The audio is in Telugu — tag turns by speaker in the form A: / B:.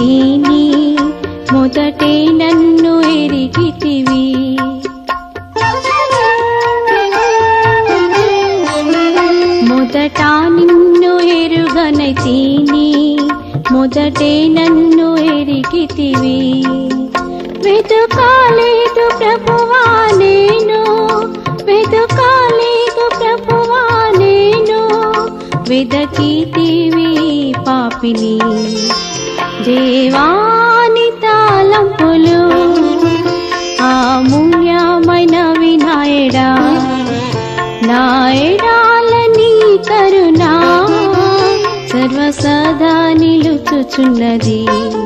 A: తీని మొదటే నన్ను ఎరిగితివి మొదట నిన్ను ఎరుగనైతిని మొదటే నన్ను ఎరిగితివి వెతుకాలేదు ప్రభువా నేను వెతుకాలేదు ప్రభువా నేను వెదకితివి పాపిని దేవాని తలంపులు అమూల్యమైన వినాయడా నాయడాలని కరుణ సర్వసదా నిలుచుచున్నది